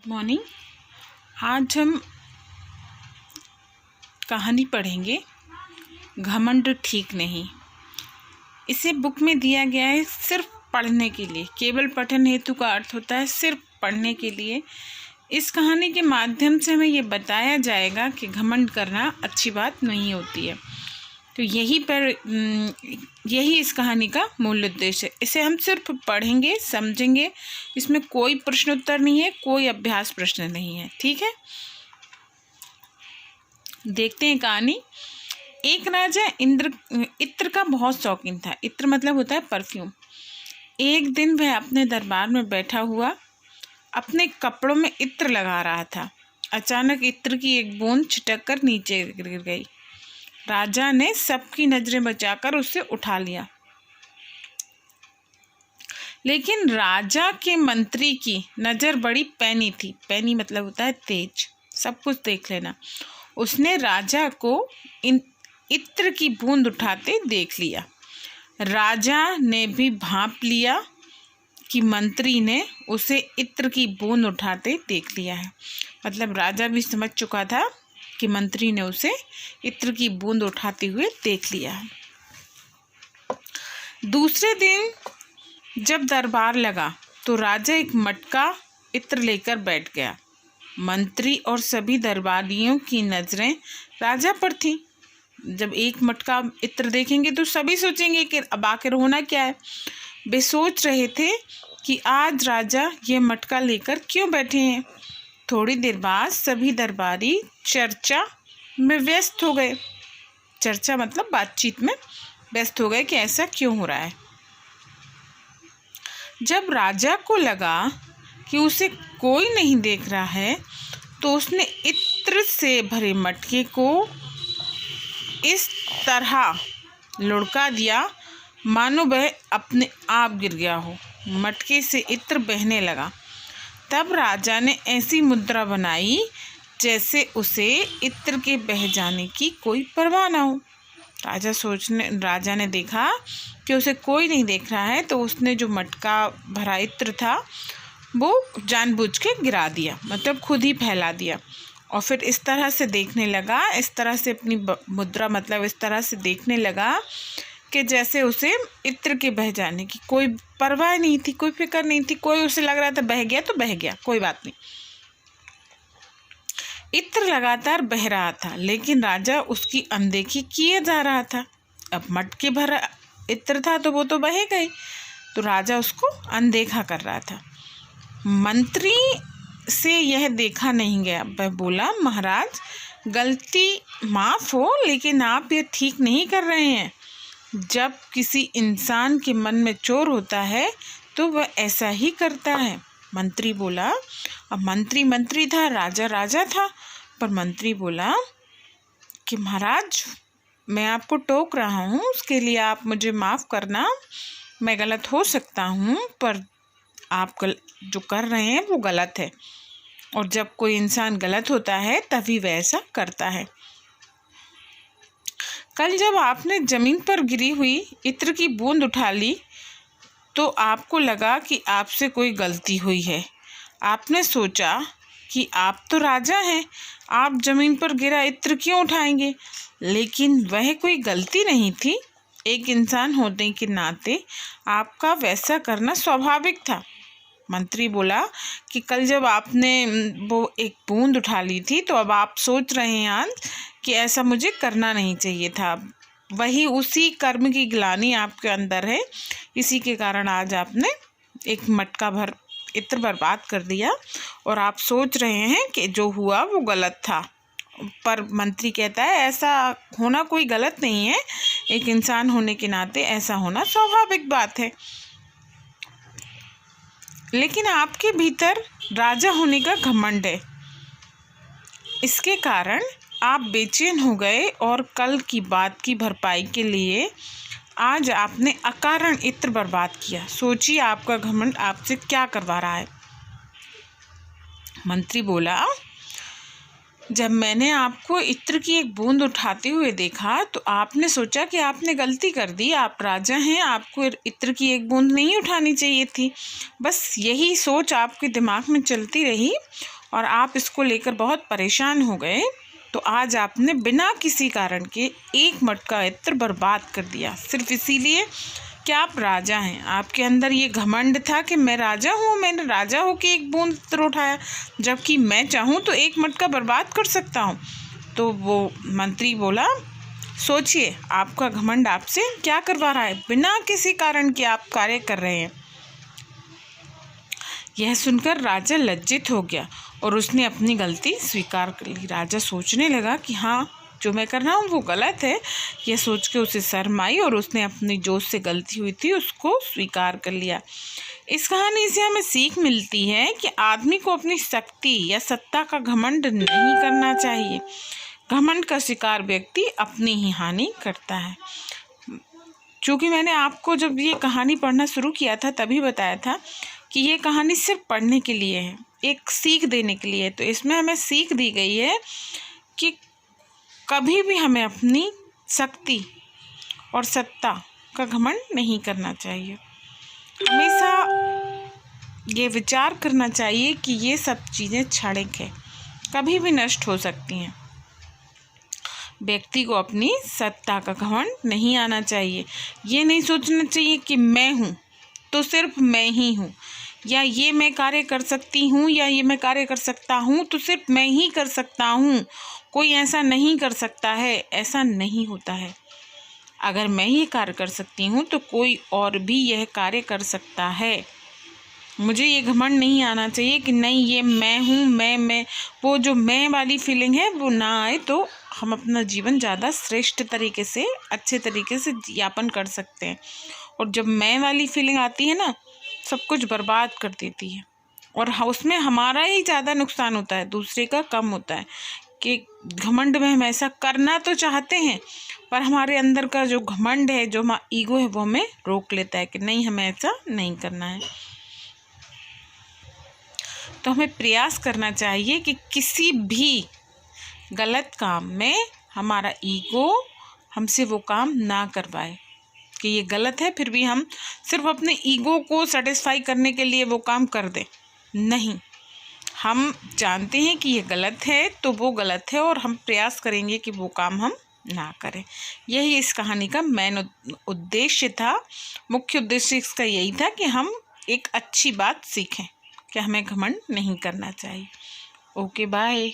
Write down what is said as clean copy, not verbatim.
Morning. आज हम कहानी पढ़ेंगे घमंड ठीक नहीं। इसे बुक में दिया गया है सिर्फ पढ़ने के लिए, केवल पठन हेतु का अर्थ होता है सिर्फ पढ़ने के लिए। इस कहानी के माध्यम से हमें ये बताया जाएगा कि घमंड करना अच्छी बात नहीं होती है। तो यही इस कहानी का मूल उद्देश्य है। इसे हम सिर्फ पढ़ेंगे, समझेंगे। इसमें कोई प्रश्न उत्तर नहीं है, कोई अभ्यास प्रश्न नहीं है। ठीक है, देखते हैं कहानी। एक राजा इत्र का बहुत शौकीन था। इत्र मतलब होता है परफ्यूम। एक दिन वह अपने दरबार में बैठा हुआ अपने कपड़ों में इत्र लगा रहा था। अचानक इत्र की एक बूंद छिटक कर नीचे गिर गई। राजा ने सबकी नजरें बचाकर उसे उठा लिया, लेकिन राजा के मंत्री की नज़र बड़ी पैनी थी। पैनी मतलब होता है तेज, सब कुछ देख लेना। उसने राजा को इत्र की बूंद उठाते देख लिया। राजा ने भी भांप लिया कि मंत्री ने उसे इत्र की बूंद उठाते देख लिया है। मतलब राजा भी समझ चुका था कि मंत्री ने उसे इत्र की बूंद उठाते हुए देख लिया है। दूसरे दिन जब दरबार लगा तो राजा एक मटका इत्र लेकर बैठ गया। मंत्री और सभी दरबारियों की नज़रें राजा पर थीं। जब एक मटका इत्र देखेंगे तो सभी सोचेंगे कि अब आखिर होना क्या है। वे सोच रहे थे कि आज राजा ये मटका लेकर क्यों बैठे हैं। थोड़ी देर बाद सभी दरबारी चर्चा में व्यस्त हो गए। चर्चा मतलब बातचीत में व्यस्त हो गए कि ऐसा क्यों हो रहा है। जब राजा को लगा कि उसे कोई नहीं देख रहा है तो उसने इत्र से भरे मटके को इस तरह लुढ़का दिया मानो वह अपने आप गिर गया हो। मटके से इत्र बहने लगा। तब राजा ने ऐसी मुद्रा बनाई जैसे उसे इत्र के बह जाने की कोई परवाह ना हो। राजा ने देखा कि उसे कोई नहीं देख रहा है, तो उसने जो मटका भरा इत्र था वो जानबूझ के गिरा दिया, मतलब खुद ही फैला दिया। और फिर इस तरह से देखने लगा, इस तरह से अपनी मुद्रा मतलब इस तरह से देखने लगा कि जैसे उसे इत्र के बह जाने की कोई परवाह नहीं थी, कोई फिक्र नहीं थी। कोई उसे लग रहा था बह गया तो बह गया, कोई बात नहीं। इत्र लगातार बह रहा था, लेकिन राजा उसकी अनदेखी किए जा रहा था। अब मटके भरा इत्र था तो वो तो बह गई, तो राजा उसको अनदेखा कर रहा था। मंत्री से यह देखा नहीं गया। वह बोला, महाराज गलती माफ़ हो, लेकिन आप ये ठीक नहीं कर रहे हैं। जब किसी इंसान के मन में चोर होता है तो वह ऐसा ही करता है। मंत्री बोला। अब मंत्री था, राजा राजा था, पर मंत्री बोला कि महाराज मैं आपको टोक रहा हूँ, उसके लिए आप मुझे माफ़ करना। मैं गलत हो सकता हूँ, पर आप जो कर रहे हैं वो गलत है। और जब कोई इंसान गलत होता है तभी वह ऐसा करता है। कल जब आपने ज़मीन पर गिरी हुई इत्र की बूंद उठा ली तो आपको लगा कि आपसे कोई गलती हुई है। आपने सोचा कि आप तो राजा हैं, आप ज़मीन पर गिरा इत्र क्यों उठाएंगे। लेकिन वह कोई गलती नहीं थी। एक इंसान होने के नाते आपका वैसा करना स्वाभाविक था। मंत्री बोला कि कल जब आपने वो एक बूंद उठा ली थी तो अब आप सोच रहे हैं आज कि ऐसा मुझे करना नहीं चाहिए था। वही उसी कर्म की ग्लानि आपके अंदर है, इसी के कारण आज आपने एक मटका भर इत्र बर्बाद कर दिया और आप सोच रहे हैं कि जो हुआ वो गलत था। पर मंत्री कहता है ऐसा होना कोई गलत नहीं है, एक इंसान होने के नाते ऐसा होना स्वाभाविक बात है। लेकिन आपके भीतर राजा होने का घमंड है, इसके कारण आप बेचैन हो गए और कल की बात की भरपाई के लिए आज आपने अकारण इत्र बर्बाद किया। सोचिए आपका घमंड आपसे क्या करवा रहा है। मंत्री बोला, जब मैंने आपको इत्र की एक बूंद उठाते हुए देखा तो आपने सोचा कि आपने गलती कर दी, आप राजा हैं, आपको इत्र की एक बूंद नहीं उठानी चाहिए थी। बस यही सोच आपके दिमाग में चलती रही और आप इसको लेकर बहुत परेशान हो गए। तो आज आपने बिना किसी कारण के एक मटका इत्र बर्बाद कर दिया, सिर्फ इसीलिए कि आप राजा हैं। आपके अंदर ये घमंड था कि मैं राजा हूँ, मैंने राजा हो के एक बूंद इत्र उठाया, जबकि मैं चाहूँ तो एक मटका बर्बाद कर सकता हूँ। तो वो मंत्री बोला, सोचिए आपका घमंड आपसे क्या करवा रहा है, बिना किसी कारण के आप कार्य कर रहे हैं। यह सुनकर राजा लज्जित हो गया और उसने अपनी गलती स्वीकार कर ली। राजा सोचने लगा कि हाँ, जो मैं कर रहा हूँ वो गलत है। यह सोच के उसे शर्म आई और उसने अपनी जो उससे गलती हुई थी उसको स्वीकार कर लिया। इस कहानी से हमें सीख मिलती है कि आदमी को अपनी शक्ति या सत्ता का घमंड नहीं करना चाहिए। घमंड का शिकार व्यक्ति अपनी ही हानि करता है। चूँकि मैंने आपको जब ये कहानी पढ़ना शुरू किया था तभी बताया था कि ये कहानी सिर्फ पढ़ने के लिए है, एक सीख देने के लिए है। तो इसमें हमें सीख दी गई है कि कभी भी हमें अपनी शक्ति और सत्ता का घमंड नहीं करना चाहिए। हमेशा ये विचार करना चाहिए कि ये सब चीज़ें क्षणिक है, कभी भी नष्ट हो सकती हैं। व्यक्ति को अपनी सत्ता का घमंड नहीं आना चाहिए। ये नहीं सोचना चाहिए कि मैं हूँ तो सिर्फ मैं ही हूँ, या ये मैं कार्य कर सकती हूँ या ये मैं कार्य कर सकता हूँ तो सिर्फ मैं ही कर सकता हूँ, कोई ऐसा नहीं कर सकता है। ऐसा नहीं होता है। अगर मैं ये कार्य कर सकती हूँ तो कोई और भी यह कार्य कर सकता है। मुझे ये घमंड नहीं आना चाहिए कि नहीं ये मैं हूँ, मैं वो जो मैं वाली फीलिंग है वो ना आए, तो हम अपना जीवन ज़्यादा श्रेष्ठ तरीके से, अच्छे तरीके से यापन कर सकते हैं। और जब मैं वाली फीलिंग आती है ना, सब कुछ बर्बाद कर देती है और उसमें हमारा ही ज़्यादा नुकसान होता है, दूसरे का कम होता है। कि घमंड में हम ऐसा करना तो चाहते हैं पर हमारे अंदर का जो घमंड है, जो हमारा ईगो है, वो हमें रोक लेता है कि नहीं, हमें ऐसा नहीं करना है। तो हमें प्रयास करना चाहिए कि किसी भी गलत काम में हमारा ईगो हमसे वो काम ना करवाए कि ये गलत है, फिर भी हम सिर्फ अपने ईगो को सेटिस्फाई करने के लिए वो काम कर दें। नहीं, हम जानते हैं कि ये गलत है तो वो गलत है और हम प्रयास करेंगे कि वो काम हम ना करें। यही इस कहानी का मेन उद्देश्य था। मुख्य उद्देश्य इसका यही था कि हम एक अच्छी बात सीखें कि हमें घमंड नहीं करना चाहिए। Okay, bye.